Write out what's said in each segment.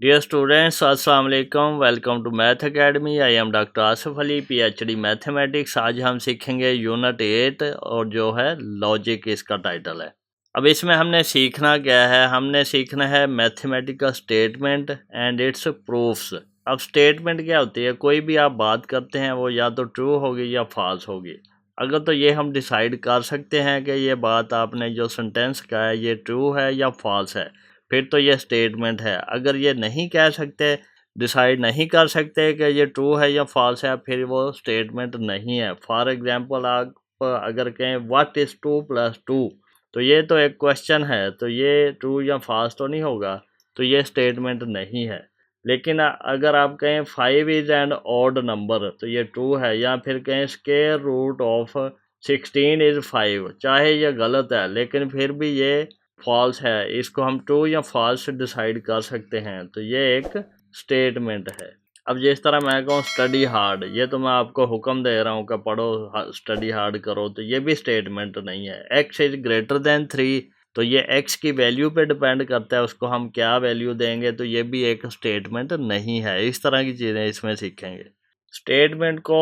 Dear students, Assalamu alaikum. Welcome to Math Academy. I am Dr. Asif Ali, PhD mathematics. आज हम सीखेंगे unit 8 और जो है लॉजिक इसका टाइटल है। अब इसमें हमने सीखना क्या है? हमने सीखना है mathematical statement and it's proofs. अब स्टेटमेंट क्या होती है? कोई भी आप बात करते हैं वो या तो ट्रू होगी या फॉल्स होगी। अगर तो ये हम डिसाइड कर सकते हैं कि ये बात आपने जो सेंटेंस कहा है ये ट्रू है या फॉल्स है, फिर तो ये स्टेटमेंट है। अगर ये नहीं कह सकते, डिसाइड नहीं कर सकते कि ये ट्रू है या फॉल्स है, फिर वो स्टेटमेंट नहीं है। फॉर एग्जांपल आप अगर कहें व्हाट इज़ 2 + 2, तो ये तो एक क्वेश्चन है, तो ये ट्रू या फॉल्स तो नहीं होगा, तो ये स्टेटमेंट नहीं है। लेकिन अगर आप कहें 5 इज़ एन ऑड नंबर, तो ये ट्रू है। या फिर कहें स्क्वायर रूट ऑफ 16 इज़ 5, चाहे ये गलत है लेकिन फिर भी ये फॉल्स है। इसको हम ट्रू या फॉल्स डिसाइड कर सकते हैं, तो ये एक स्टेटमेंट है। अब जिस तरह मैं कहूँ स्टडी हार्ड, ये तो मैं आपको हुक्म दे रहा हूँ कि पढ़ो, स्टडी हार्ड करो, तो ये भी स्टेटमेंट नहीं है। एक्स इज ग्रेटर देन 3, तो ये एक्स की वैल्यू पे डिपेंड करता है, उसको हम क्या वैल्यू देंगे, तो ये भी एक स्टेटमेंट नहीं है। इस तरह की चीज़ें इसमें सीखेंगे। स्टेटमेंट को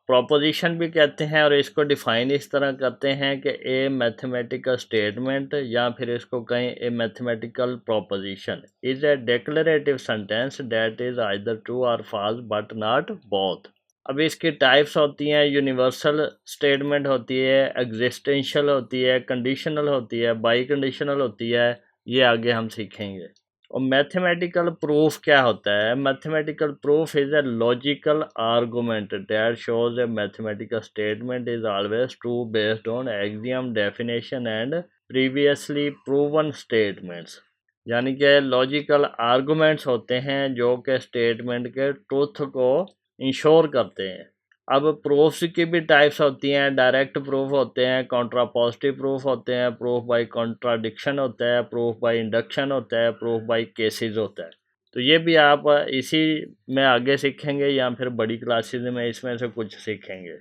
प्रोपोजिशन भी कहते हैं और इसको डिफाइन इस तरह करते हैं कि ए मैथमेटिकल स्टेटमेंट, या फिर इसको कहें ए mathematical proposition is a declarative sentence that is either true और फॉल्स बट नॉट बोथ। अब इसकी टाइप्स होती हैं, यूनिवर्सल स्टेटमेंट होती है, एग्जिस्टेंशियल होती है, कंडीशनल होती है, बाई कंडीशनल होती है। ये आगे हम सीखेंगे। और मैथमेटिकल प्रूफ क्या होता है? Mathematical proof is a logical argument that shows A mathematical statement is always true based on axiom, definition and previously proven statements. यानी कि लॉजिकल आर्गुमेंट्स होते हैं जो कि स्टेटमेंट के ट्रूथ को इंश्योर करते हैं। अब प्रूफ्स की भी टाइप्स होती हैं, डायरेक्ट प्रूफ होते हैं, कॉन्ट्रापोजिटिव प्रूफ होते हैं, प्रूफ बाय कॉन्ट्राडिक्शन होता है, प्रूफ बाय इंडक्शन होता है, प्रूफ बाय केसेस होता है। तो ये भी आप इसी में आगे सीखेंगे या फिर बड़ी क्लासेस में इसमें से कुछ सीखेंगे।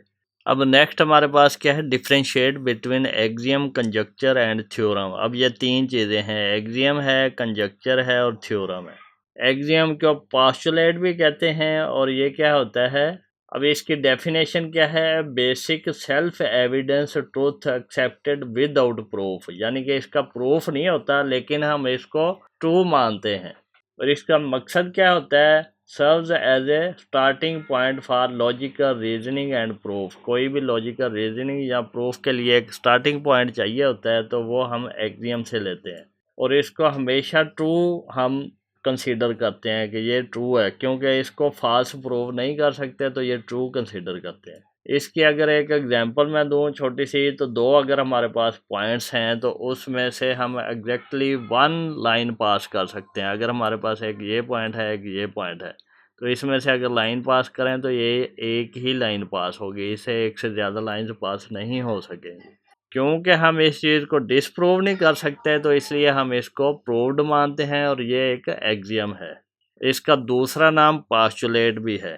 अब नेक्स्ट हमारे पास क्या है? Differentiate between axiom, conjuncture and theorem. अब ये तीन चीज़ें हैं, एक्सियम है, कंजक्चर है और थ्योरम है। एक्सियम को पोस्टुलेट भी कहते हैं और ये क्या होता है? अब इसकी डेफिनेशन क्या है? Basic self evidence truth accepted without proof. यानी कि इसका प्रूफ नहीं होता लेकिन हम इसको ट्रू मानते हैं। और इसका मकसद क्या होता है? Serves as a starting point for logical reasoning and proof. कोई भी लॉजिकल रीजनिंग या प्रूफ के लिए एक स्टार्टिंग पॉइंट चाहिए होता है, तो वो हम एक्सियम से लेते हैं और इसको हमेशा ट्रू हम कंसीडर करते हैं कि ये ट्रू है, क्योंकि इसको फॉल्स प्रूव नहीं कर सकते, तो ये ट्रू कंसीडर करते हैं। इसकी अगर एक एग्जांपल मैं दूं छोटी सी, तो दो अगर हमारे पास पॉइंट्स हैं तो उसमें से हम एग्जैक्टली वन लाइन पास कर सकते हैं। अगर हमारे पास एक ये पॉइंट है, एक ये पॉइंट है, तो इसमें से अगर लाइन पास करें तो ये एक ही लाइन पास होगी, इसे एक से ज़्यादा लाइन्स पास नहीं हो सकेंगी। क्योंकि हम इस चीज़ को डिसप्रूव नहीं कर सकते, तो इसलिए हम इसको प्रूव्ड मानते हैं और ये एक एक्सियम है। इसका दूसरा नाम पोस्टुलेट भी है।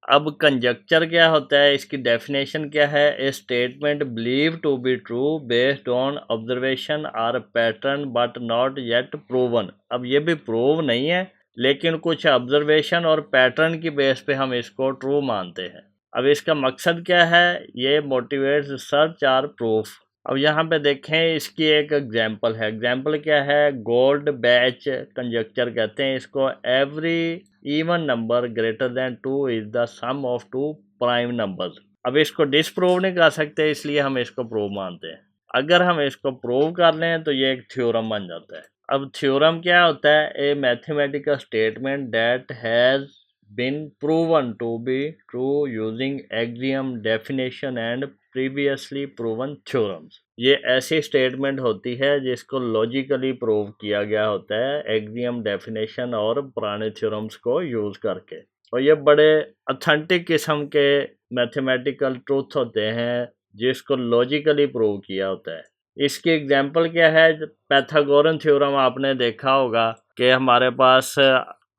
अब कंजक्चर क्या होता है? इसकी डेफिनेशन क्या है? A statement believe to be true based on observation और pattern but not yet proven. अब ये भी प्रूव नहीं है लेकिन कुछ ऑब्जर्वेशन और पैटर्न की बेस पे हम इसको ट्रू मानते हैं। अब इसका मकसद क्या है? ये मोटिवेट्स सर्च और प्रूफ। अब यहाँ पे देखें, इसकी एक एग्जांपल है। एग्जांपल क्या है? गोल्ड बैच कंजक्चर कहते हैं इसको। Every even number greater than 2 is the sum of 2 prime numbers. अब इसको डिसप्रूव नहीं कर सकते, इसलिए हम इसको प्रूव मानते हैं। अगर हम इसको प्रूव कर लें तो ये एक थ्योरम बन जाता है। अब थ्योरम क्या होता है? ए mathematical statement that has been proven to be true using axiom, definition and previously proven theorems। ये ऐसी स्टेटमेंट होती है जिसको लॉजिकली प्रूव किया गया होता है एक्सियम, डेफिनेशन और पुराने थ्योरम्स को यूज़ करके। और ये बड़े ऑथेंटिक किस्म के मैथमेटिकल ट्रूथ होते हैं जिसको लॉजिकली प्रूव किया होता है। इसकी एग्जांपल क्या है? पैथागोरन थ्योरम आपने देखा होगा कि हमारे पास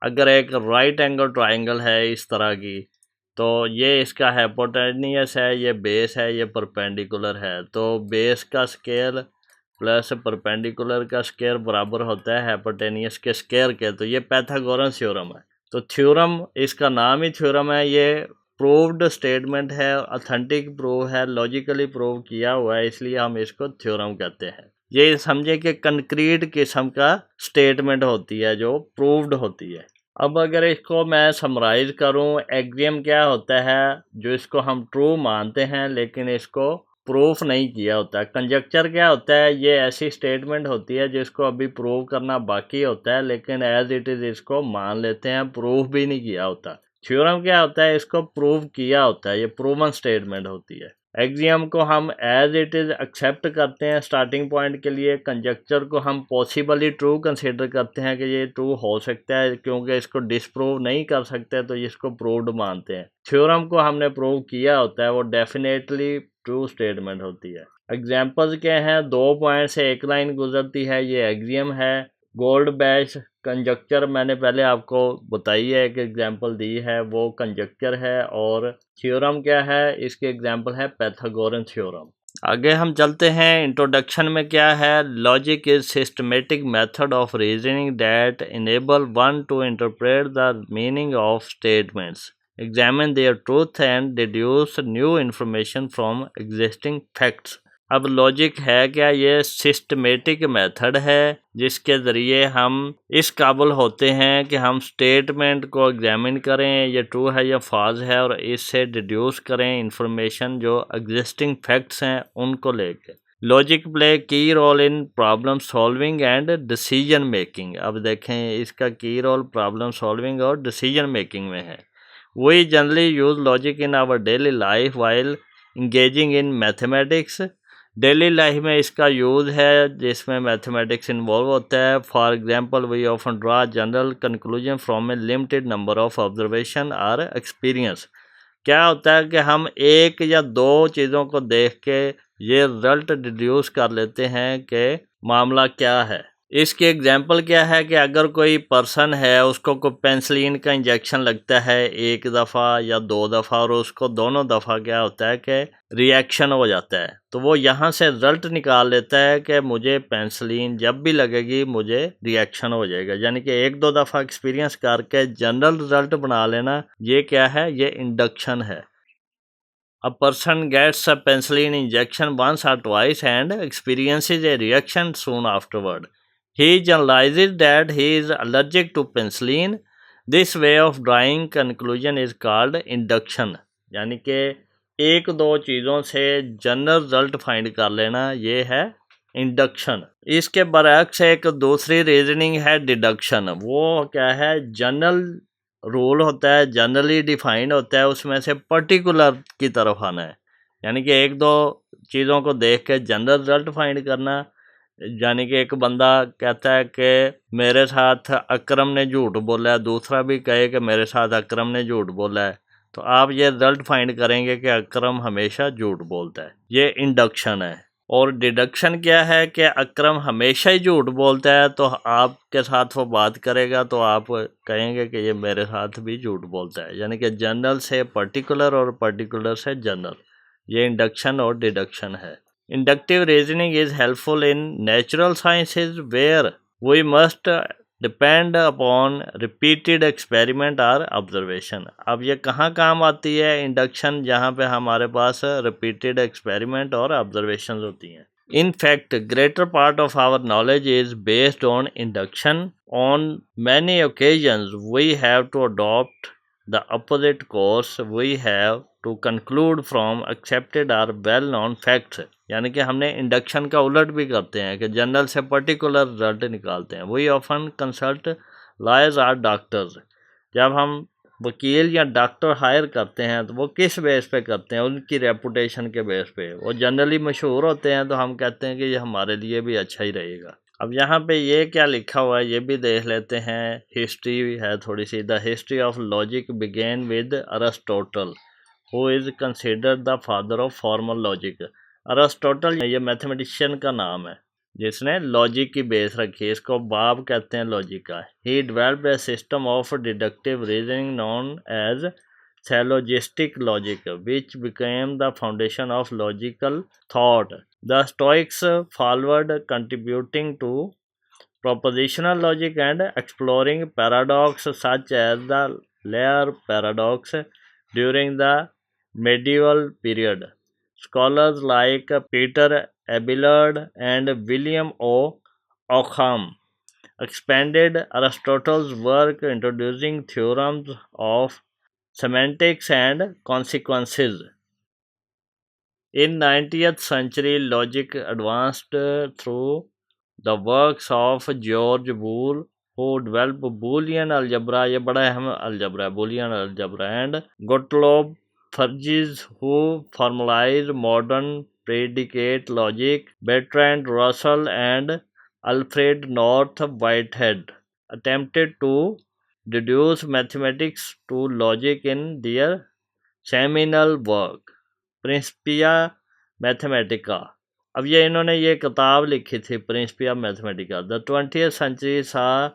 अगर एक राइट एंगल ट्राइंगल है इस तरह की, तो ये इसका हाइपोटेन्यूस है, ये बेस है, ये परपेंडिकुलर है, तो बेस का स्केल प्लस परपेंडिकुलर का स्क्वायर बराबर होता है हाइपोटेनियस के स्क्वायर के, तो ये पाइथागोरस थ्योरम है। तो थ्योरम, इसका नाम ही थ्योरम है, ये प्रूव्ड स्टेटमेंट है, ऑथेंटिक प्रूव है, लॉजिकली प्रूव किया हुआ है, इसलिए हम इसको थ्योरम कहते हैं। ये समझे कि कंक्रीट किस्म का स्टेटमेंट होती है जो प्रूव्ड होती है। अब अगर इसको मैं समराइज करूं, एक्सियम क्या होता है जो इसको हम ट्रू मानते हैं लेकिन इसको प्रूफ नहीं किया होता है। कंजक्चर क्या होता है, ये ऐसी स्टेटमेंट होती है जिसको अभी प्रूव करना बाकी होता है लेकिन एज इट इज़ इसको मान लेते हैं, प्रूफ भी नहीं किया होता। थ्योरम क्या होता है, इसको प्रूव किया होता है, ये प्रूवन स्टेटमेंट होती है। एक्सियम को हम एज इट इज़ एक्सेप्ट करते हैं स्टार्टिंग पॉइंट के लिए, कंजक्चर को हम पॉसिबली ट्रू कंसिडर करते हैं कि ये ट्रू हो सकता है, क्योंकि इसको डिसप्रूव नहीं कर सकते तो इसको प्रूव्ड मानते हैं। थ्योरम को हमने प्रूव किया होता है, वो डेफिनेटली ट्रू स्टेटमेंट होती है। एग्जाम्पल्स क्या हैं, 2 पॉइंट से एक लाइन गुजरती है, ये एक्सियम है। गोल्ड बैच कंजक्चर मैंने पहले आपको बताई है, एक एग्जांपल दी है, वो कंजक्चर है। और थ्योरम क्या है, इसके एग्जांपल है पाइथागोरन थ्योरम। आगे हम चलते हैं, इंट्रोडक्शन में क्या है, logic is systematic method of reasoning that enable one to interpret the meaning of statements, examine their truth and deduce new information from existing facts. अब लॉजिक है क्या, ये सिस्टमेटिक मेथड है जिसके ज़रिए हम इस काबिल होते हैं कि हम स्टेटमेंट को एग्जामिन करें, ये ट्रू है या फॉल्स है, और इससे डिड्यूस करें इंफॉर्मेशन जो एग्जिस्टिंग फैक्ट्स हैं उनको लेके। Logic play key role in problem solving and decision making. अब देखें, इसका की रोल प्रॉब्लम सॉल्विंग और डिसीजन मेकिंग में है। We generally use logic in our daily life while engaging in mathematics. Daily life में इसका यूज़ है जिसमें मैथमेटिक्स इन्वॉल्व होता है। For example, we often draw general conclusion from a limited number of observation और experience. क्या होता है कि हम एक या दो चीज़ों को देख के ये रिजल्ट डिड्यूस कर लेते हैं कि मामला क्या है। इसकी एग्जांपल क्या है कि अगर कोई पर्सन है, उसको कोई पेंसिलिन का इंजेक्शन लगता है एक दफ़ा या 2 दफ़ा, और उसको दोनों दफ़ा क्या होता है कि रिएक्शन हो जाता है, तो वो यहाँ से रिजल्ट निकाल लेता है कि मुझे पेंसिलिन जब भी लगेगी मुझे रिएक्शन हो जाएगा। यानी कि 1-2 दफ़ा एक्सपीरियंस करके जनरल रिजल्ट बना लेना, ये क्या है, ये इंडक्शन है। A person gets a penicillin injection once or twice and experiences a reaction soon afterward. He generalizes that he is allergic to penicillin. This way of drawing conclusion is called induction. यानी कि एक दो चीज़ों से general result find कर लेना, ये है इंडक्शन। इसके बरअक्स एक दूसरी रीजनिंग है डिडक्शन। वो क्या है, जनरल रूल होता है, जनरली डिफाइंड होता है, उसमें से पर्टिकुलर की तरफ आना है। यानी कि एक दो चीज़ों को देख के जनरल रिजल्ट फाइंड करना। यानी कि एक बंदा कहता है कि मेरे साथ अकरम ने झूठ बोला है, दूसरा भी कहे कि मेरे साथ अकरम ने झूठ बोला है, तो आप ये रिजल्ट फाइंड करेंगे कि अकरम हमेशा झूठ बोलता है। ये इंडक्शन है। और डिडक्शन क्या है कि अकरम हमेशा ही झूठ बोलता है, तो आपके साथ वो बात करेगा तो आप कहेंगे कि ये मेरे साथ भी झूठ बोलता है। यानी कि जनरल से पर्टिकुलर और पर्टिकुलर से जनरल, ये इंडक्शन और डिडक्शन है। Inductive reasoning is helpful in natural sciences where we must depend upon repeated experiment और ऑब्जर्वेशन। अब ये कहाँ काम आती है इंडक्शन, जहाँ पे हमारे पास रिपीटेड एक्सपेरिमेंट और ऑब्जर्वेशन होती हैं। In fact, greater part of our knowledge is based on induction. On many occasions, we have to adopt the opposite course. We have to conclude from accepted or well-known facts. यानी कि हमने induction का उलट भी करते हैं कि general से पर्टिकुलर रिजल्ट निकालते हैं। We often consult lawyers or doctors. जब हम वकील या डॉक्टर हायर करते हैं तो वो किस बेस पे करते हैं, उनकी रेपुटेशन के बेस पे। वो जनरली मशहूर होते हैं तो हम कहते हैं कि ये हमारे लिए भी अच्छा ही रहेगा। अब यहाँ पे ये क्या लिखा हुआ है ये भी देख लेते हैं। हिस्ट्री है थोड़ी सी। The history of logic begin with Aristotle, who is considered the father of formal logic. Aristotle ये मैथमेटिशियन का नाम है जिसने लॉजिक की बेस रखी है, इसको बाब कहते हैं लॉजिक का। He developed a system of deductive reasoning known as syllogistic logic, which became the foundation of logical thought. The Stoics followed, contributing to propositional logic and exploring paradox such as the Lair paradox during the medieval period. Scholars like Peter Abelard and William O. Ockham expanded Aristotle's work, introducing theorems of semantics and consequences. In 19th century, logic advanced through the works of George Boole, who developed Boolean algebra, ये बड़ा अहम algebra है, Boolean algebra, and Gottlob Frege, who formalized modern predicate logic. Bertrand Russell and Alfred North Whitehead attempted to deduce mathematics to logic in their seminal work, Principia Mathematica. अब ये इन्होंने ये किताब लिखी थी, Principia Mathematica. The 20th century saw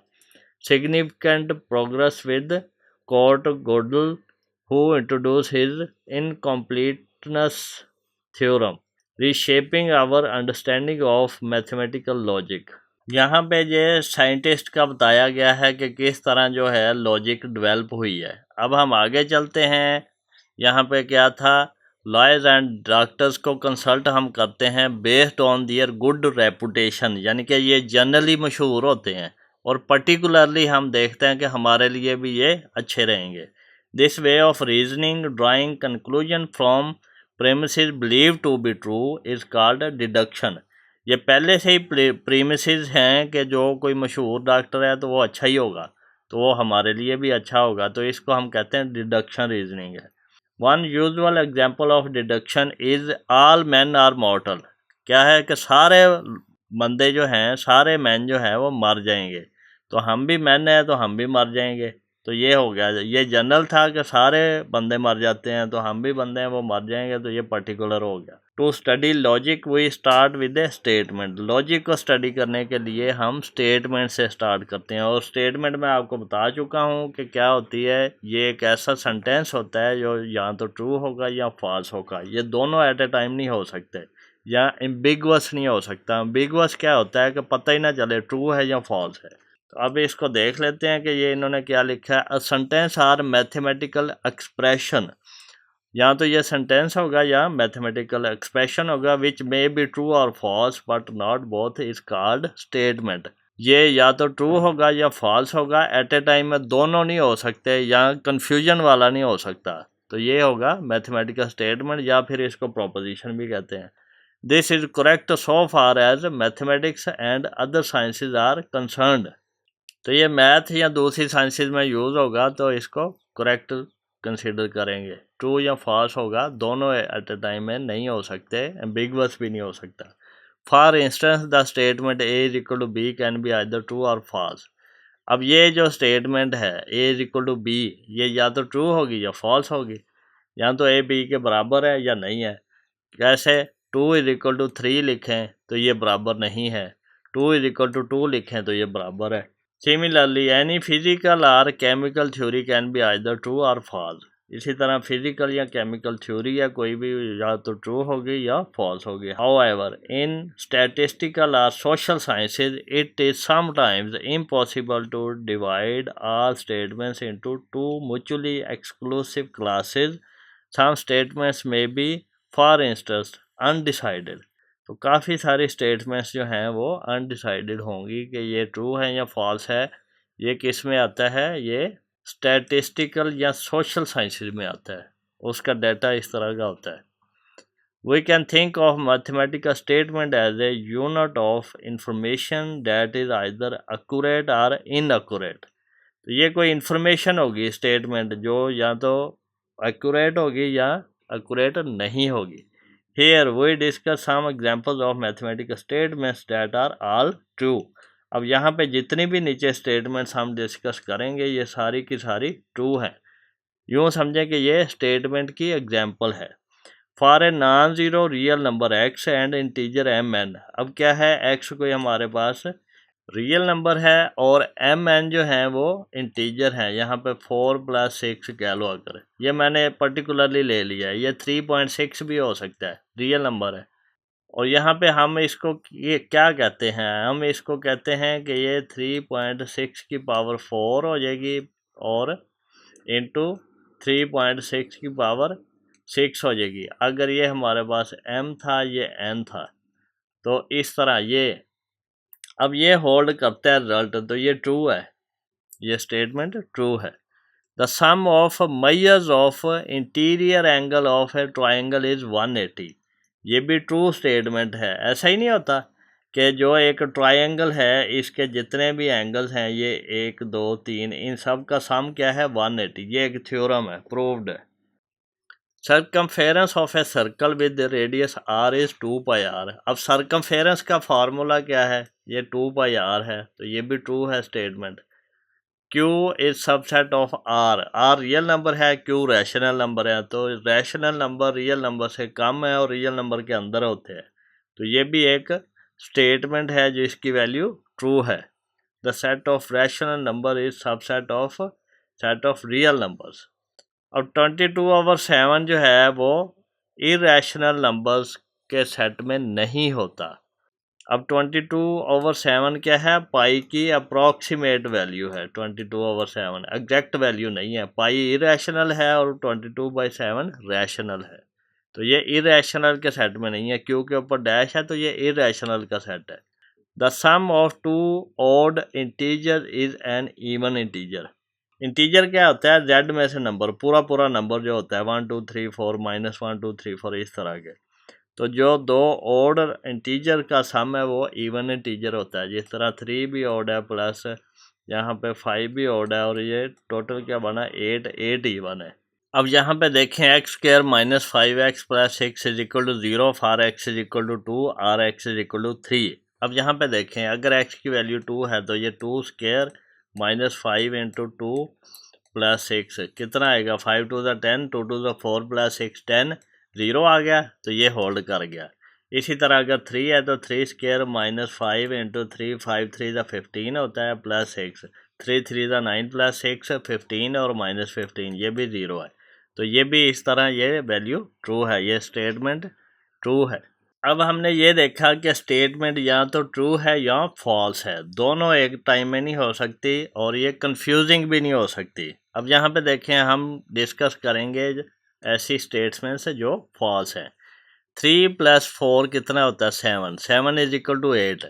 significant progress with Kurt Gödel, who introduced his incompleteness theorem, reshaping our understanding of mathematical logic. यहाँ पे ये साइंटिस्ट का बताया गया है कि किस तरह जो है लॉजिक डेवलप हुई है. अब हम आगे चलते हैं. यहाँ पे क्या था, लॉयर्स एंड डॉक्टर्स को कंसल्ट हम करते हैं based on their good reputation, यानी कि ये जनरली मशहूर होते हैं और पर्टिकुलरली हम देखते हैं कि हमारे लिए भी ये अच्छे रहेंगे. This way of reasoning, drawing conclusion from premises believe to be true is called deduction. ये पहले से ही प्रीमिसेस हैं कि जो कोई मशहूर डॉक्टर है तो वो अच्छा ही होगा, तो वो हमारे लिए भी अच्छा होगा, तो इसको हम कहते हैं डिडक्शन रीजनिंग है. One usual example of deduction is all man are mortal. क्या है कि सारे बंदे जो हैं, सारे मैन जो हैं वो मर जाएंगे, तो हम भी मैन हैं तो हम भी मर जाएंगे. तो ये हो गया, ये जनरल था कि सारे बंदे मर जाते हैं तो हम भी बंदे हैं वो मर जाएंगे, तो ये पर्टिकुलर हो गया. To study logic we start with a statement. Logic को स्टडी करने के लिए हम स्टेटमेंट से स्टार्ट करते हैं, और स्टेटमेंट मैं आपको बता चुका हूँ कि क्या होती है. ये एक ऐसा सेंटेंस होता है जो या तो ट्रू होगा या फॉल्स होगा. ये दोनों एट ए टाइम नहीं हो सकते, या एम्बिगुअस नहीं हो सकता. एम्बिगुअस क्या होता है कि पता ही ना चले ट्रू है या फॉल्स है. तो अब इसको देख लेते हैं कि ये इन्होंने क्या लिखा है. A sentence or mathematical expression. या तो ये सेंटेंस होगा या मैथमेटिकल एक्सप्रेशन होगा, विच मे बी ट्रू और false but not both is called statement. ये या तो ट्रू होगा या फॉल्स होगा, एट ए टाइम में दोनों नहीं हो सकते, या कन्फ्यूजन वाला नहीं हो सकता, तो ये होगा मैथमेटिकल स्टेटमेंट, या फिर इसको प्रोपोजिशन भी कहते हैं. This is correct so far as mathematics and other sciences are concerned. तो ये मैथ या दूसरी साइंसेज में यूज़ होगा तो इसको करेक्ट कंसीडर करेंगे. ट्रू या फॉल्स होगा, दोनों एट ए टाइम में नहीं हो सकते, एम्बिगुअस भी नहीं हो सकता. For instance the statement A is equal to B can be either true और फॉल्स. अब ये जो स्टेटमेंट है A is equal to B, ये या तो ट्रू होगी या फॉल्स होगी, या तो ए बी के बराबर है या नहीं है. कैसे, 2 इज इक्वल टू 3 लिखें तो ये बराबर नहीं है, 2 इज इक्वल टू 2 लिखें तो ये बराबर है. Similarly, any physical or chemical theory can be either true or false. इसी तरह फिजिकल या केमिकल थ्योरी या कोई भी या तो ट्रू होगी या फॉल्स होगी. However, in statistical or social sciences, it is sometimes impossible to divide all statements into two mutually exclusive classes. Some statements may be, for instance, undecided. तो काफ़ी सारी स्टेटमेंट्स जो हैं वो अनडिसाइडेड होंगी कि ये ट्रू है या फॉल्स है. ये किस में आता है, ये स्टैटिस्टिकल या सोशल साइंसेज में आता है, उसका डाटा इस तरह का होता है. We can think of mathematical statement as a unit of information that is either accurate और इनएक्यूरेट. तो ये कोई इंफॉर्मेशन होगी स्टेटमेंट जो या तो एक्यूरेट होगी या एक्यूरेट नहीं होगी. Here we discuss some examples of mathematical statements that are all true. अब यहाँ पे जितनी भी नीचे स्टेटमेंट्स हम डिस्कस करेंगे ये सारी की सारी ट्रू हैं. यूँ समझें कि ये स्टेटमेंट की एग्जाम्पल है. For a non zero real number x and integer mn. अब क्या है, x कोई हमारे पास रियल नंबर है और एम एन जो है वो इंटीजर है। यहाँ पे 4 + 6 कह लो, अगर ये मैंने पर्टिकुलरली ले लिया है, ये 3.6 भी हो सकता है, रियल नंबर है। और यहाँ पे हम इसको ये क्या कहते हैं, हम इसको कहते हैं कि ये 3.6 की पावर 4 हो जाएगी और इंटू 3.6 की पावर 6 हो जाएगी। अगर ये हमारे पास m था, ये n था, तो इस तरह ये अब ये होल्ड करता है रिजल्ट, तो ये ट्रू है, ये स्टेटमेंट ट्रू है। The sum of measures of interior angle of a triangle is 180। ये भी ट्रू स्टेटमेंट है। ऐसा ही नहीं होता कि जो एक ट्राइंगल है इसके जितने भी एंगल्स हैं, ये 1 2 3, इन सब का सम क्या है, 180। ये एक थ्योरम है, प्रूव्ड है। Circumference of a circle with radius r is 2πr। अब सर्कमफेरेंस का फार्मूला क्या है, ये 2πr है, तो ये भी ट्रू है statement. Q is subset of R। R real number है, Q रैशनल नंबर है, तो रैशनल नंबर रियल नंबर से कम है और रियल नंबर के अंदर होते हैं, तो ये भी एक स्टेटमेंट है जिसकी वैल्यू ट्रू है। The set of rational number is subset of set of real numbers. अब 22/7 जो है वो इरेशनल नंबर्स के सेट में नहीं होता। अब 22/7 क्या है, पाई की अप्रॉक्सीमेट वैल्यू है। 22/7 एग्जैक्ट वैल्यू नहीं है, पाई इरेशनल है और 22/7 रैशनल है, तो ये इरेशनल के सेट में नहीं है। क्यू के ऊपर डैश है तो ये इरेशनल का सेट है। The sum of two odd integer is an even integer. Integer क्या होता है, जेड में से नंबर, पूरा नंबर जो होता है 1 2 3 4 -1 2 3 4 इस तरह के। तो जो दो ऑड इंटीजर का सम है वो इवन इंटीजर होता है। जिस तरह 3 भी ऑड है प्लस यहाँ पे 5 भी ऑड है, और ये टोटल क्या बना, 8 इवन है। अब यहाँ पे देखें x² - 5x + 6 = 0 फॉर x = 2 और x = 3। अब यहाँ पे देखें अगर x की वैल्यू 2 है तो ये 2² - 5 × 2 + 6 कितना आएगा, 5 2 10, 2 2 4 + 6 10, 0 आ गया, तो ये होल्ड कर गया। इसी तरह अगर 3 है तो 3² - 5 × 3, 5 3 15 होता है + 6, 3 3 9 + 6 15 और -15, ये भी 0 है, तो ये भी इस तरह ये वैल्यू ट्रू है, ये स्टेटमेंट ट्रू है। अब हमने ये देखा कि स्टेटमेंट या तो ट्रू है या फॉल्स है, दोनों एक टाइम में नहीं हो सकती और ये कंफ्यूजिंग भी नहीं हो सकती। अब यहाँ पे देखें हम डिस्कस करेंगे ऐसी स्टेटमेंट्स जो फॉल्स हैं। 3 + 4 कितना होता है, 7, 7 = 8।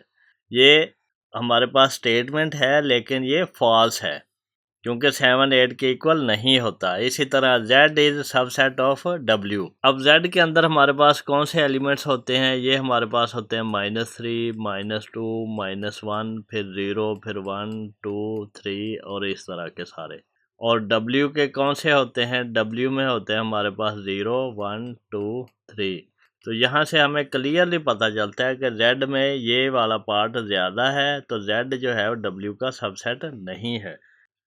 ये हमारे पास स्टेटमेंट है लेकिन ये फॉल्स है क्योंकि 7 8 के इक्वल नहीं होता। इसी तरह Z is subset of W। अब Z के अंदर हमारे पास कौन से एलिमेंट्स होते हैं, ये हमारे पास होते हैं -3 -2 -1 फिर 0 फिर 1 2 3 और इस तरह के सारे। और W के कौन से होते हैं, W में होते हैं हमारे पास 0 1 2 3। तो यहाँ से हमें क्लियरली पता चलता है कि Z में ये वाला पार्ट ज़्यादा है, तो Z जो है वो W का सबसेट नहीं है।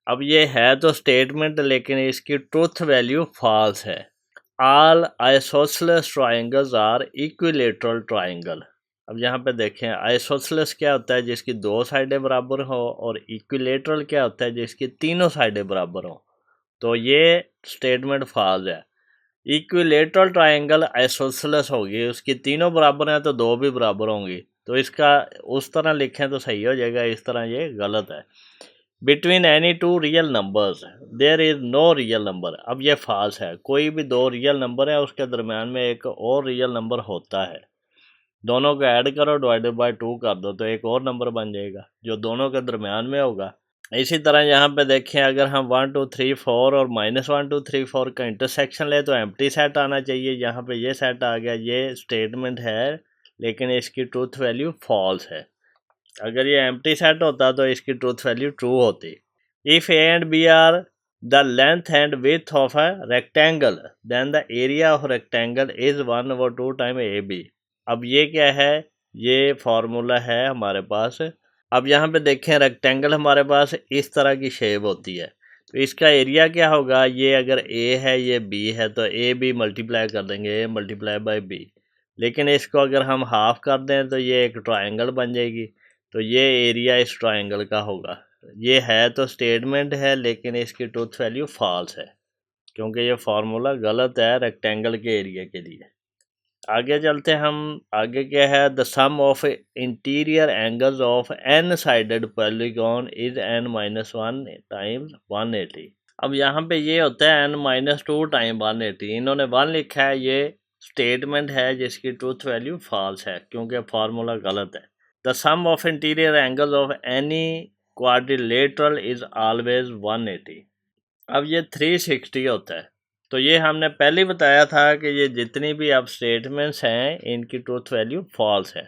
अब ये है तो स्टेटमेंट लेकिन इसकी ट्रुथ वैल्यू फॉल्स है। All isosceles triangles are equilateral triangle. अब यहाँ पे देखें आइसोसेलेस क्या होता है, जिसकी 2 साइडें बराबर हो, और इक्विलेटरल क्या होता है, जिसकी तीनों साइडें बराबर हो। तो ये स्टेटमेंट फॉल्स है। इक्विलेटरल ट्राइंगल आइसोसेलेस होगी, उसकी तीनों बराबर हैं तो 2 भी बराबर होंगी, तो इसका उस तरह लिखें तो सही हो जाएगा, इस तरह ये गलत है। Between any two real numbers there is no real number. अब ये फॉल्स है, कोई भी 2 रियल नंबर है उसके दरम्यान में एक और रियल नंबर होता है। दोनों को ऐड करो, डिवाइडेड बाय 2 कर दो, तो एक और नंबर बन जाएगा जो दोनों के दरम्यान में होगा। इसी तरह यहाँ पे देखें अगर हम 1 2 3 4 और -1 2 3 4 का इंटरसेक्शन ले तो एम्प्टी सेट आना चाहिए। यहाँ पे ये सेट आ गया, ये स्टेटमेंट है लेकिन इसकी ट्रूथ वैल्यू फॉल्स है। अगर ये एम्प्टी सेट होता तो इसकी ट्रूथ वैल्यू ट्रू होती। If A and B are the length and width of a rectangle then the area of rectangle is 1/2 time A B. अब ये क्या है, ये फार्मूला है हमारे पास। अब यहाँ पे देखें रेक्टेंगल हमारे पास इस तरह की शेप होती है, तो इसका एरिया क्या होगा, ये अगर ए है ये बी है तो ए बी मल्टीप्लाई कर देंगे, ए मल्टीप्लाई बाय बी। लेकिन इसको अगर हम हाफ कर दें तो ये एक ट्राइंगल बन जाएगी। तो ये एरिया इस ट्रायंगल का होगा। ये है तो स्टेटमेंट है, लेकिन इसकी ट्रूथ वैल्यू फॉल्स है क्योंकि ये फार्मूला गलत है रेक्टेंगल के एरिया के लिए। आगे चलते हैं हम। आगे क्या है, the sum of interior angles of N sided polygon is n-1 times 180। अब यहाँ पे ये होता है n-2 टाइम 180। इन्होंने 1 लिखा है, ये स्टेटमेंट है जिसकी ट्रूथ वैल्यू फॉल्स है क्योंकि फार्मूला गलत है। The sum of interior angles of any quadrilateral is always 180। अब ये 360 होता है। तो ये हमने पहले ही बताया था कि ये जितनी भी अब स्टेटमेंट्स हैं इनकी ट्रूथ वैल्यू फॉल्स है।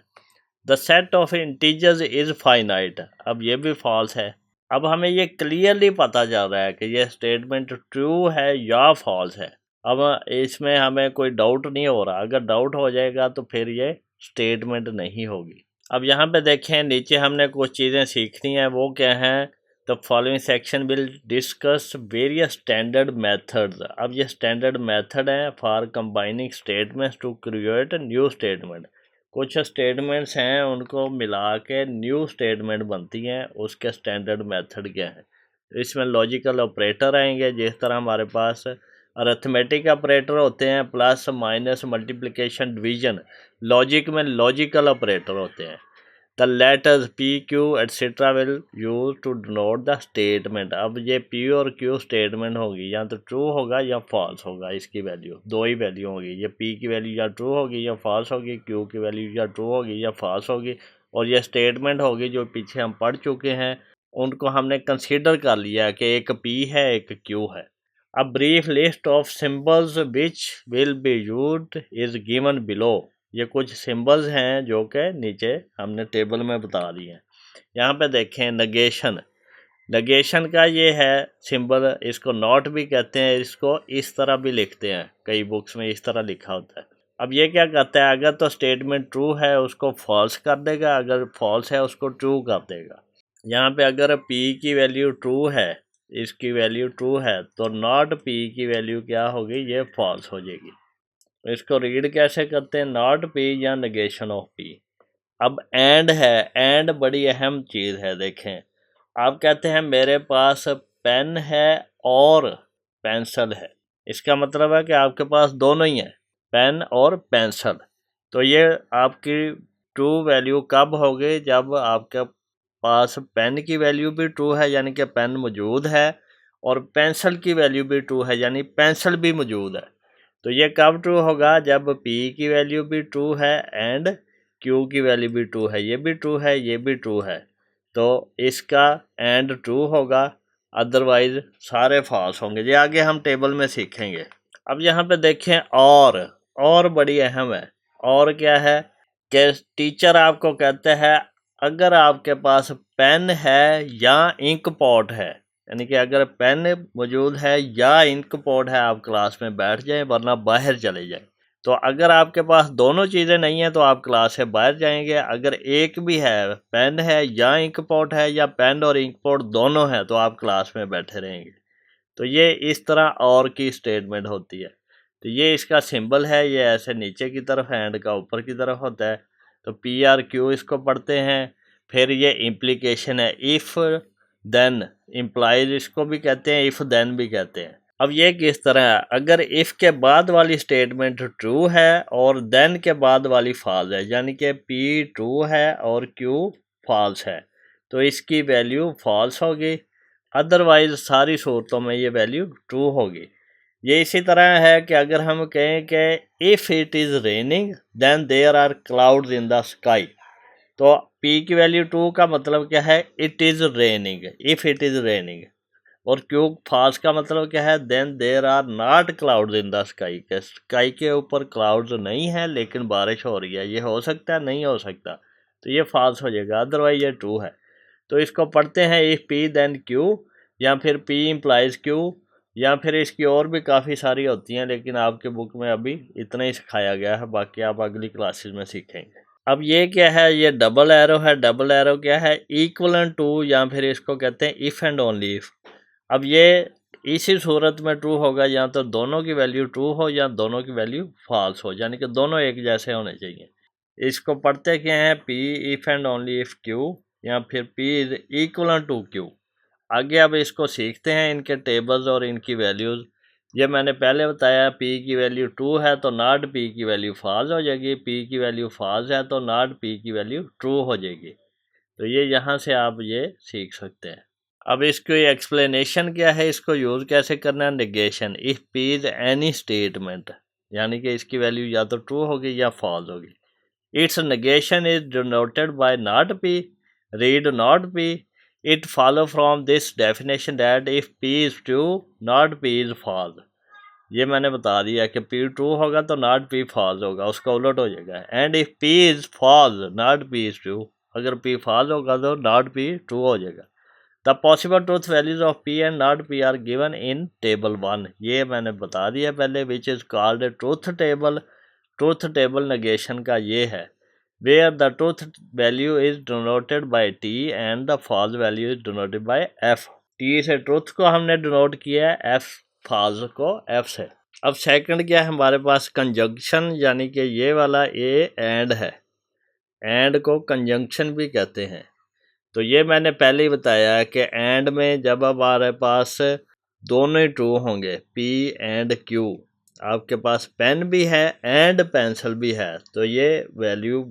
The set of integers is finite, अब ये भी फॉल्स है। अब हमें ये क्लियरली पता चल रहा है कि ये स्टेटमेंट ट्रू है या फॉल्स है। अब इसमें हमें कोई डाउट नहीं हो रहा। अगर डाउट हो जाएगा तो फिर ये स्टेटमेंट नहीं होगी। अब यहाँ पे देखें, नीचे हमने कुछ चीज़ें सीखनी है। वो क्या हैं? The following section will discuss various standard methods। अब ये standard method है for combining statements to create a new statement। कुछ statements हैं उनको मिला के new statement बनती हैं, उसके standard method क्या है। इसमें logical operator आएंगे, जिस तरह हमारे पास arithmetic operator होते हैं, plus minus multiplication division. Logic में logical operator होते हैं। The letters P, Q, etc. will use to denote the statement। अब ये P और Q स्टेटमेंट होगी, या तो ट्रू होगा या फॉल्स होगा। इसकी वैल्यू दो ही वैल्यू होगी, ये P की वैल्यू या ट्रू होगी या फॉल्स होगी, Q की वैल्यू या ट्रू होगी या फॉल्स होगी। और ये स्टेटमेंट होगी जो पीछे हम पढ़ चुके हैं, उनको हमने कंसीडर कर लिया कि एक P है एक Q है। A brief list of symbols which will be used is given below। ये कुछ सिंबल्स हैं जो कि नीचे हमने टेबल में बता दिए हैं। यहाँ पे देखें, नगेशन। नगेशन का ये है सिंबल, इसको नॉट भी कहते हैं, इसको इस तरह भी लिखते हैं, कई बुक्स में इस तरह लिखा होता है। अब ये क्या करता है, अगर तो स्टेटमेंट ट्रू है उसको फॉल्स कर देगा, अगर फॉल्स है उसको ट्रू कर देगा। यहाँ पे अगर P की वैल्यू ट्रू है, इसकी वैल्यू ट्रू है, तो नॉट P की वैल्यू क्या होगी, ये फॉल्स हो जाएगी। इसको रीड कैसे करते हैं, नॉट P या नेगेशन ऑफ P। अब एंड है, एंड बड़ी अहम चीज़ है। देखें, आप कहते हैं मेरे पास पेन है और पेंसिल है, इसका मतलब है कि आपके पास दोनों ही हैं, पेन और पेंसिल। तो ये आपकी ट्रू वैल्यू कब होगी, जब आपके पास पेन की वैल्यू भी ट्रू है यानी कि पेन मौजूद है, और पेंसिल की वैल्यू भी ट्रू है यानी पेंसिल भी मौजूद है। तो ये कब ट्रू होगा, जब P की वैल्यू भी ट्रू है एंड Q की वैल्यू भी ट्रू है, ये भी ट्रू है, ये भी ट्रू है, तो इसका एंड ट्रू होगा, अदरवाइज सारे फॉल्स होंगे। ये आगे हम टेबल में सीखेंगे। अब यहाँ पे देखें, और बड़ी अहम है। और क्या है कि टीचर आपको कहते हैं अगर आपके पास पेन है या इंक पॉट है, यानी कि अगर पेन मौजूद है या इंक पॉट है, आप क्लास में बैठ जाएं, वरना बाहर चले जाएं। तो अगर आपके पास दोनों चीज़ें नहीं हैं तो आप क्लास से बाहर जाएंगे। अगर एक भी है, पेन है या इंक पॉट है, या पेन और इंक पॉट दोनों हैं, तो आप क्लास में बैठे रहेंगे। तो ये इस तरह और की स्टेटमेंट होती है। तो ये इसका सिंबल है, ये ऐसे नीचे की तरफ है, एंड का ऊपर की तरफ होता है। तो PRQ इसको पढ़ते हैं। फिर ये इम्प्लीकेशन है, इफ़ देन, इम्प्लाइज इसको भी कहते हैं, इफ़ देन भी कहते हैं। अब ये किस तरह है, अगर इफ़ के बाद वाली स्टेटमेंट ट्रू है और देन के बाद वाली फॉल्स है, यानी कि P ट्रू है और Q फॉल्स है, तो इसकी वैल्यू फॉल्स होगी, अदरवाइज सारी सूरतों में ये वैल्यू ट्रू होगी। ये इसी तरह है कि अगर हम कहें कि if it is raining then there are clouds in the sky, तो P की वैल्यू ट्रू का मतलब क्या है, it is raining, if it is raining. और Q फॉल्स का मतलब क्या है, then there are not clouds in the sky, के स्काई के ऊपर क्लाउड्स नहीं है लेकिन बारिश हो रही है। ये हो सकता है, नहीं हो सकता, तो ये फॉल्स हो जाएगा, अदरवाइज ये ट्रू है। तो इसको पढ़ते हैं इफ़ P देन Q, या फिर P इम्प्लाइज Q, या फिर इसकी और भी काफ़ी सारी होती हैं, लेकिन आपके बुक में अभी इतना ही सिखाया गया है, बाकी आप अगली क्लासेस में सीखेंगे। अब ये क्या है, ये डबल एरो है। डबल एरो क्या है, इक्वलन टू, या फिर इसको कहते हैं इफ़ एंड ओनली इफ़। अब ये इसी सूरत में ट्रू होगा, या तो दोनों की वैल्यू ट्रू हो या दोनों की वैल्यू फॉल्स हो, यानी कि दोनों एक जैसे होने चाहिए। इसको पढ़ते क्या हैं, P if and only if Q या फिर P is equal to Q। आगे अब इसको सीखते हैं, इनके टेबल्स और इनकी वैल्यूज़। ये मैंने पहले बताया, P की वैल्यू ट्रू है तो नॉट P की वैल्यू फॉल्स हो जाएगी, P की वैल्यू फॉल्स है तो नॉट P की वैल्यू ट्रू हो जाएगी। तो ये यहाँ से आप ये सीख सकते हैं। अब इसकी एक्सप्लेनेशन क्या है, इसको यूज़ कैसे करना है। Negation, if P is any statement, यानी कि इसकी वैल्यू या तो ट्रू होगी या फॉल्स होगी। Its negation is denoted by not P, read not P। It follow from this definition that if P is true not P is false. ये मैंने बता दिया कि P ट्रू होगा तो नॉट P फॉल्स होगा, उसका उलट हो जाएगा। And if P is false not P is true, अगर P फॉल्स होगा तो नॉट P ट्रू हो जाएगा। The possible truth values of P and not P are given in table 1। ये मैंने बता दिया पहले, which is called truth table. Truth table negation का ये है, where the truth value is denoted by T and the false value is denoted by F। T से truth को हमने डिनोट किया है, F फॉल्स को F से। अब सेकंड क्या है हमारे पास, कंजंक्शन, यानी कि ये वाला ए एंड है, एंड को कंजंक्शन भी कहते हैं। तो ये मैंने पहले ही बताया कि एंड में जब हमारे पास दोनों ही ट्रू होंगे, P एंड Q, आपके पास पेन भी है एंड पेंसिल भी है, तो ये वैल्यू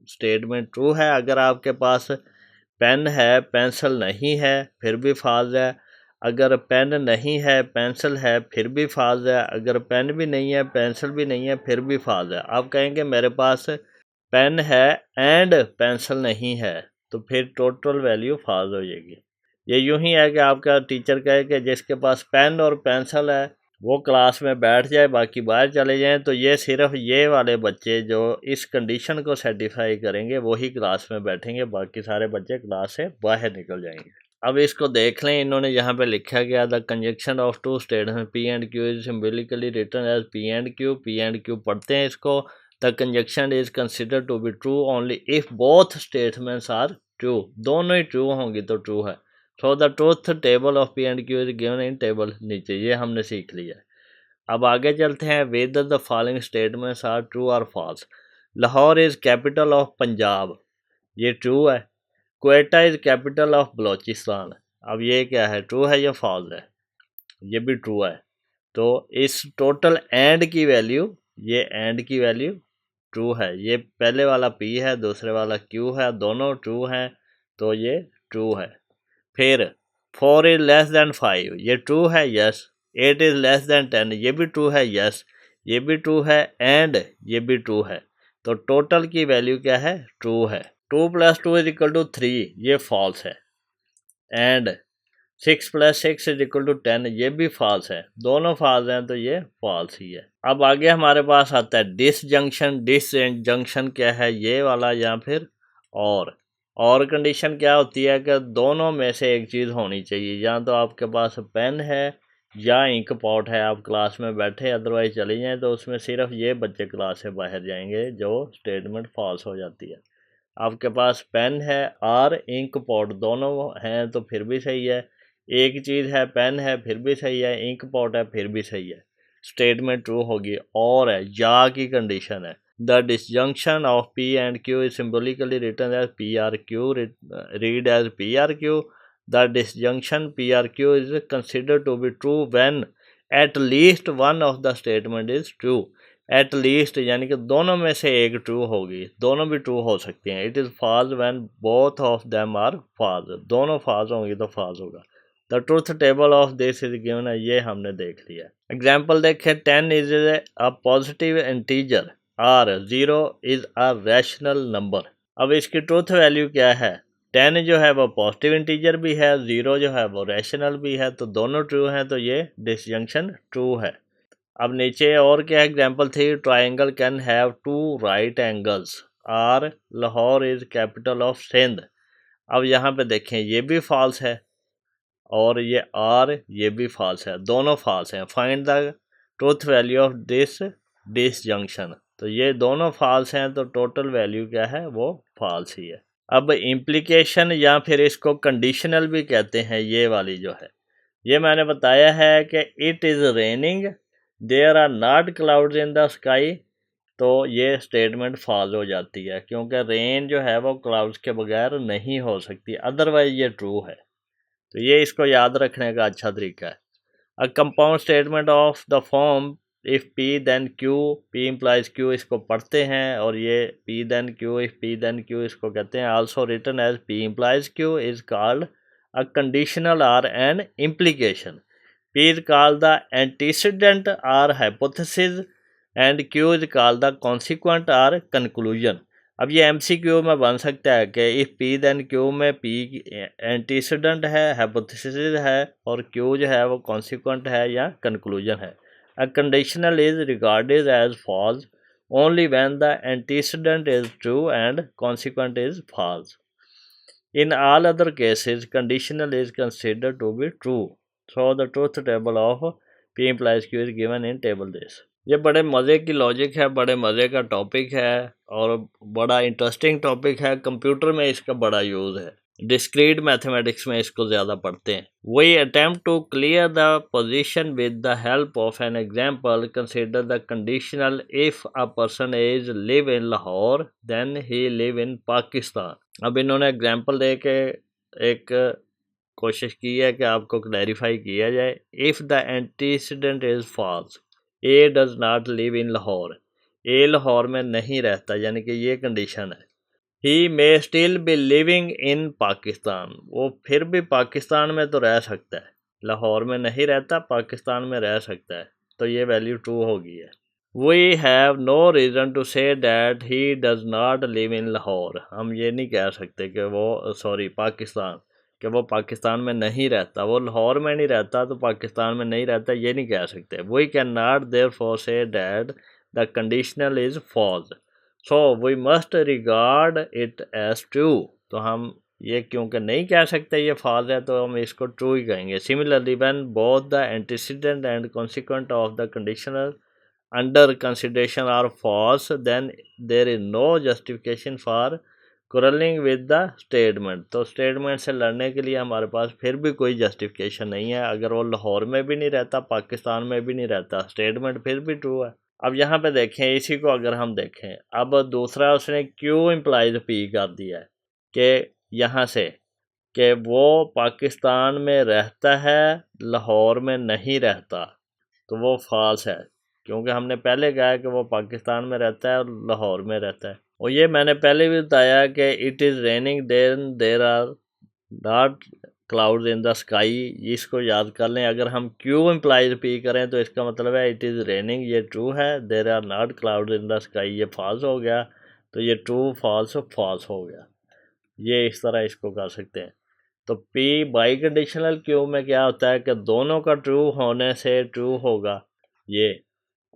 स्टेटमेंट ट्रू है। अगर आपके पास पेन है पेंसिल नहीं है फिर भी फॉल्स है। अगर पेन नहीं है पेंसिल है फिर भी फॉल्स है। अगर पेन भी नहीं है पेंसिल भी नहीं है फिर भी फॉल्स है। आप कहेंगे मेरे पास पेन है एंड पेंसिल नहीं है, तो फिर टोटल वैल्यू फॉल्स हो जाएगी। ये यूं ही है कि आपका टीचर कहे कि जिसके पास पेन और पेंसिल है वो क्लास में बैठ जाए, बाकी बाहर चले जाएं, तो ये सिर्फ ये वाले बच्चे जो इस कंडीशन को सेटिस्फाई करेंगे वही क्लास में बैठेंगे, बाकी सारे बच्चे क्लास से बाहर निकल जाएंगे। अब इसको देख लें, इन्होंने यहाँ पे लिखा गया the conjunction of two statement P and Q is symbolically written as P and Q। P and Q पढ़ते हैं इसको। The conjunction is considered to be true only if both statements are true. दोनों ही true होंगी तो true है। So the truth table of P and Q is given in table, नीचे ये हमने सीख लिया। अब आगे चलते हैं, whether the following statements are true और false. Lahore is capital of Punjab, ये ट्रू है। Quetta is capital of Balochistan, अब ये क्या है, ट्रू है या फॉल्स है? ये भी ट्रू है। तो इस टोटल एंड की वैल्यू, ये एंड की वैल्यू ट्रू है। ये पहले वाला P है दूसरे वाला Q है, दोनों ट्रू हैं तो ये ट्रू है। फिर 4 इज लेस दैन 5, ये ट्रू है, यस। 8 इज लेस दैन 10, ये भी ट्रू है, यस। ये भी ट्रू है एंड ये भी ट्रू है। तो टोटल की वैल्यू क्या है, ट्रू है। 2 + 2 इज इक्वल टू 3, ये फॉल्स है। एंड 6 + 6 इज इक्वल टू 10, ये भी फॉल्स है। दोनों फॉल्स हैं तो ये फॉल्स ही है। अब आगे हमारे पास आता है डिसजंक्शन। डिसजंक्शन क्या है, ये वाला या फिर और कंडीशन क्या होती है कि दोनों में से एक चीज़ होनी चाहिए, या तो आपके पास पेन है या इंक पॉट है, आप क्लास में बैठे अदरवाइज चले जाएं, तो उसमें सिर्फ ये बच्चे क्लास से बाहर जाएंगे, जो स्टेटमेंट फॉल्स हो जाती है। आपके पास पेन है और इंक पॉट दोनों हैं तो फिर भी सही है। एक चीज़ है, पेन है फिर भी सही है, इंक पॉट है फिर भी सही है, स्टेटमेंट ट्रू होगी। और है या की कंडीशन है, the disjunction of P and Q is symbolically written as PRQ, read as PRQ। The disjunction PRQ is considered to be true when at least one of the statement is true. At least यानी कि दोनों में से एक true होगी, दोनों भी true हो सकती हैं। It is false when both of them are false, दोनों फॉल्स होंगी तो फॉल्स होगा। The truth table of this is given है, ये हमने देख लिया। एग्जाम्पल देखें, 10 इज अ पॉजिटिव इंटीजर और 0 इज अ रैशनल नंबर। अब इसकी ट्रूथ वैल्यू क्या है, 10 जो है वो पॉजिटिव इंटीजर भी है, 0 जो है वो रैशनल भी है, तो दोनों ट्रू हैं तो ये डिसजंक्शन ट्रू है। अब नीचे और क्या एग्जाम्पल थी, triangle can have 2 right angles और Lahore is capital of Sindh. अब यहाँ पे देखें ये भी फॉल्स है और ये भी फॉल्स है, दोनों फॉल्स हैं। Find the truth value of this disjunction, तो ये दोनों फॉल्स हैं तो टोटल वैल्यू क्या है, वो फॉल्स ही है। अब इम्प्लीकेशन या फिर इसको कंडीशनल भी कहते हैं, ये वाली जो है, ये मैंने बताया है कि it is raining, there are not clouds in the sky. तो ये स्टेटमेंट फॉल्स हो जाती है, क्योंकि रेन जो है वो क्लाउड्स के बगैर नहीं हो सकती, अदरवाइज ये ट्रू है। तो ये इसको याद रखने का अच्छा तरीका है। A compound statement of the form if P then Q, P implies Q, इसको पढ़ते हैं, और ये P then Q, if P then Q इसको कहते हैं। Also written as P implies Q is called a conditional or an implication. P is called the antecedent or hypothesis and Q is called the consequent or conclusion। अब ये MCQ में बन सकता है कि if P then Q में P antecedent है, hypothesis है, और Q जो है वो consequent है या conclusion है। A conditional is regarded as false only when the antecedent is true and consequent is false। In all other cases, conditional is considered to be true। So the truth table of P implies Q is given in table this। ये बड़े मज़े की logic है, बड़े मज़े का topic है, और बड़ा इंटरेस्टिंग टॉपिक है। कंप्यूटर में इसका बड़ा यूज़ है, डिस्क्रीट मैथमेटिक्स में इसको ज़्यादा पढ़ते हैं। We attempt to clear the position with the help of an example. Consider the conditional if a person is live in Lahore then he live in Pakistan. अब इन्होंने एग्जाम्पल दे के एक कोशिश की है कि आपको क्लैरिफाई किया जाए। If the antecedent is false, A does not live in Lahore, A Lahore में नहीं रहता, यानी कि ये कंडीशन है। He may still be living in Pakistan, वो फिर भी पाकिस्तान में तो रह सकता है, लाहौर में नहीं रहता, पाकिस्तान में रह सकता है, तो ये वैल्यू ट्रू होगी है। We have no reason to say that he does not live in Lahore, हम ये नहीं कह सकते कि वो पाकिस्तान, कि वो पाकिस्तान में नहीं रहता, वो लाहौर में नहीं रहता तो पाकिस्तान में नहीं रहता, ये नहीं कह सकते। We can not therefore say that the conditional is false, so we must regard it as true. तो हम ये क्योंकि नहीं कह सकते ये फॉल्स है, तो हम इसको ट्रू ही कहेंगे। Similarly when both the antecedent and consequent of the conditional under consideration are false then there is no justification for quarreling with the statement. तो स्टेटमेंट से लड़ने के लिए हमारे पास फिर भी कोई जस्टिफिकेशन नहीं है। अगर वो लाहौर में भी नहीं रहता, पाकिस्तान में भी नहीं रहता, स्टेटमेंट फिर भी ट्रू है। अब यहाँ पे देखें, इसी को अगर हम देखें, अब दूसरा उसने क्यों इम्प्लाइज पी कर दिया है कि यहाँ से कि वो पाकिस्तान में रहता है, लाहौर में नहीं रहता, तो वो फॉल्स है, क्योंकि हमने पहले कहा कि वो पाकिस्तान में रहता है और लाहौर में रहता है। और ये मैंने पहले भी बताया कि it is raining then there are not clouds in the sky, इसको याद कर लें। अगर हम क्यू इम्प्लाइज पी करें तो इसका मतलब है इट इज़ रेनिंग, ये ट्रू है, there are not clouds in the sky ये फॉल्स हो गया, तो ये ट्रू फॉल्स फॉल्स हो गया। ये इस तरह इसको कर सकते हैं। तो पी बाई कंडीशनल क्यू में क्या होता है कि दोनों का ट्रू होने से ट्रू होगा ये,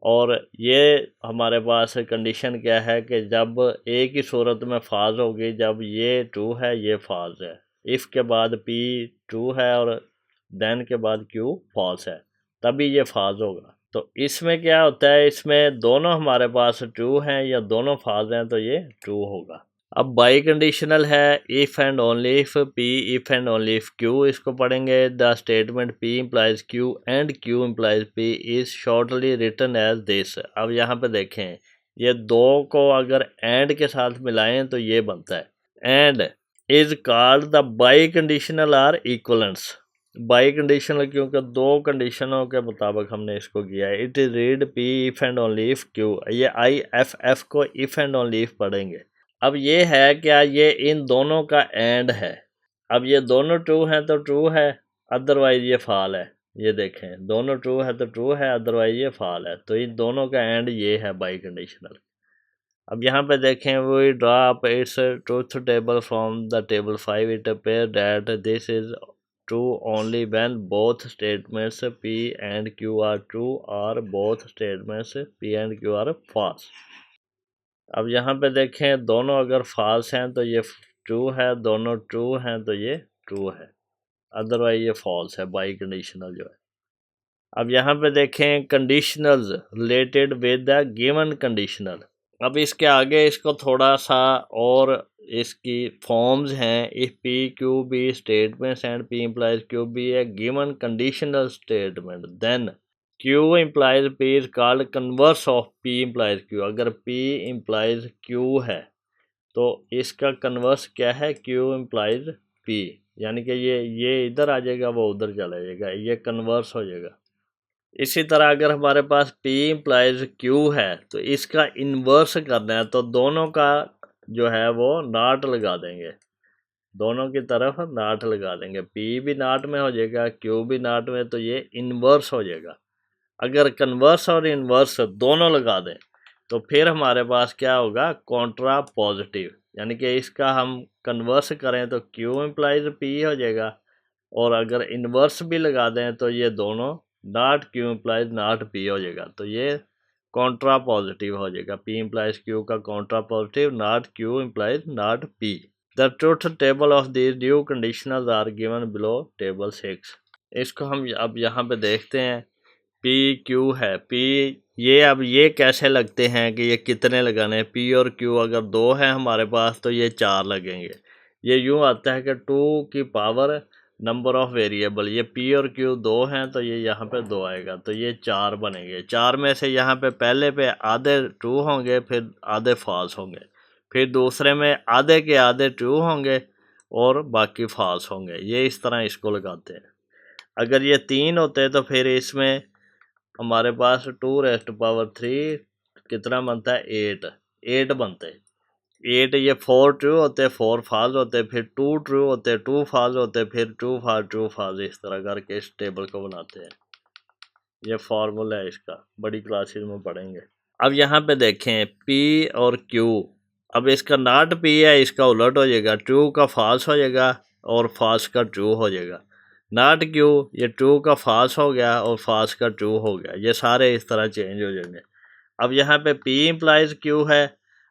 और ये हमारे पास कंडीशन क्या है कि जब एक ही सूरत में फाज होगी, जब ये ट्रू है ये फॉल्स है, इफ़ के बाद पी ट्रू है और देन के बाद क्यू फॉल्स है, तभी ये फॉल्स होगा। तो इसमें क्या होता है, इसमें दोनों हमारे पास ट्रू हैं या दोनों फॉल्स हैं, तो ये ट्रू होगा। अब बाई कंडीशनल है if and only if P if and only if Q, इसको पढ़ेंगे। The statement P implies Q and Q implies P is shortly written as this. अब यहाँ पे देखें, ये दो को अगर एंड के साथ मिलाएं तो ये बनता है and is called the biconditional or equivalents. Biconditional क्योंकि दो कंडीशनों के मुताबिक हमने इसको किया है। It is read P if and only if Q, ये आई एफ को इफ़ एंड ओनली इफ़ पढ़ेंगे। अब ये है क्या, ये इन दोनों का एंड है। अब ये दोनों ट्रू हैं तो ट्रू है, अदरवाइज ये फॉल है। ये देखें, दोनों ट्रू है तो ट्रू है, अदरवाइज ये फॉल है, तो इन दोनों का एंड ये है बाई कंडीशनल। अब यहाँ पे देखें, we draw up its truth table from the table 5। It appear that this is true only when both statements P and Q are true और both statements P and Q are false. अब यहाँ पे देखें, दोनों अगर false हैं तो ये ट्रू है, दोनों ट्रू हैं तो ये ट्रू है, अदरवाइज ये फॉल्स है, बाई कंडीशनल जो है। अब यहाँ पे देखें, conditionals related with the given conditional. अब इसके आगे इसको थोड़ा सा और इसकी फॉर्म्स हैं। If P Q be statements and P implies Q be a given conditional statement then Q implies P is called converse of P implies Q। अगर P implies Q है तो इसका कन्वर्स क्या है, Q implies P, यानी कि ये इधर आ जाएगा, वो उधर चला जाएगा, ये कन्वर्स हो जाएगा। इसी तरह अगर हमारे पास P implies Q है तो इसका इन्वर्स करना है तो दोनों का जो है वो नॉट लगा देंगे, दोनों की तरफ नॉट लगा देंगे। P भी नॉट में हो जाएगा, Q भी नॉट में, तो ये इन्वर्स हो जाएगा। अगर कन्वर्स और इन्वर्स दोनों लगा दें तो फिर हमारे पास क्या होगा, कॉन्ट्रा पॉजिटिव, यानी कि इसका हम कन्वर्स करें तो Q इम्प्लाइज P हो जाएगा, और अगर इन्वर्स भी लगा दें तो ये दोनों not Q implies not P हो जाएगा, तो ये कॉन्ट्रा पॉजिटिव हो जाएगा। P इम्प्लाइज Q का contrapositive, not Q implies not P। The truth table of these due conditionals are given below table 6। इसको हम अब यहाँ पे देखते हैं। P Q है, P ये अब ये कैसे लगते हैं कि ये कितने लगाने हैं। P और Q अगर 2 हैं हमारे पास तो ये 4 लगेंगे। ये यूँ आता है कि 2 की पावर नंबर ऑफ वेरिएबल, ये P और Q 2 हैं तो ये यहाँ पे 2 आएगा, तो ये 4 बनेंगे। 4 में से यहाँ पे पहले पे आधे ट्रू होंगे, फिर आधे फॉल्स होंगे, फिर दूसरे में आधे के आधे ट्रू होंगे और बाकी फॉल्स होंगे। ये इस तरह इसको लगाते हैं। अगर ये 3 होते तो फिर इसमें हमारे पास 2⁻³ कितना बनता है, 8 बनते। 8 ये 4 ट्रू होते, 4 फॉल्स होते, फिर 2 ट्रू होते, 2 फॉल्स होते, फिर 2 फॉल्स 2 फॉल्स, इस तरह करके इस टेबल को बनाते हैं। ये फार्मूला है इसका, बड़ी क्लासेस में पढ़ेंगे। अब यहाँ पे देखें P और Q, अब इसका नॉट P है, इसका उलट हो जाएगा, ट्रू का फॉल्स हो जाएगा और फॉल्स का ट्रू हो जाएगा। नॉट Q, ये ट्रू का फॉल्स हो गया और फॉल्स का ट्रू हो गया, ये सारे इस तरह चेंज हो जाएंगे। अब यहाँ पे P इम्प्लाइज Q है,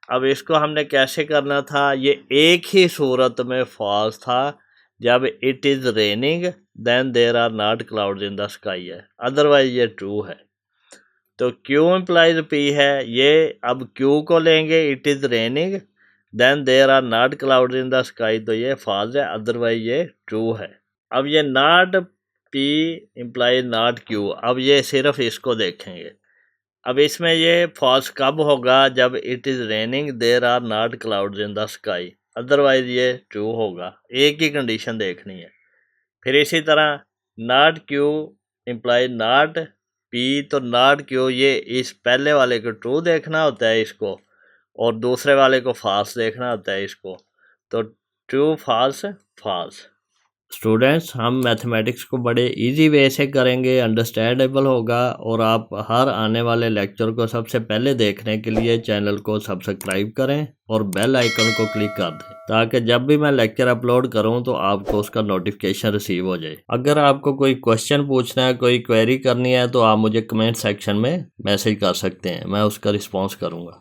अब इसको हमने कैसे करना था, ये एक ही सूरत में फॉल्स था, जब it is raining then there are not clouds in the sky है, अदरवाइज ये ट्रू है। तो Q इम्प्लाइज P है, ये अब Q को लेंगे, it is raining then there are not clouds in the sky, तो ये फॉल्स है, अदरवाइज ये ट्रू है। अब ये not P implies not Q, अब ये सिर्फ इसको देखेंगे। अब इसमें ये फॉल्स कब होगा, जब it is raining there are not clouds in the sky, otherwise ये ट्रू होगा। एक ही कंडीशन देखनी है। फिर इसी तरह not Q implies not P, तो नॉट Q ये इस पहले वाले को ट्रू देखना होता है इसको, और दूसरे वाले को फॉल्स देखना होता है इसको, तो ट्रू फॉल्स फॉल्स। स्टूडेंट्स, हम मैथमेटिक्स को बड़े इजी वे से करेंगे, अंडरस्टैंडेबल होगा, और आप हर आने वाले लेक्चर को सबसे पहले देखने के लिए चैनल को सब्सक्राइब करें और बेल आइकन को क्लिक कर दें, ताकि जब भी मैं लेक्चर अपलोड करूं तो आपको उसका नोटिफिकेशन रिसीव हो जाए। अगर आपको कोई क्वेश्चन पूछना है, कोई क्वेरी करनी है, तो आप मुझे कमेंट सेक्शन में मैसेज कर सकते हैं, मैं उसका रिस्पॉन्स करूँगा।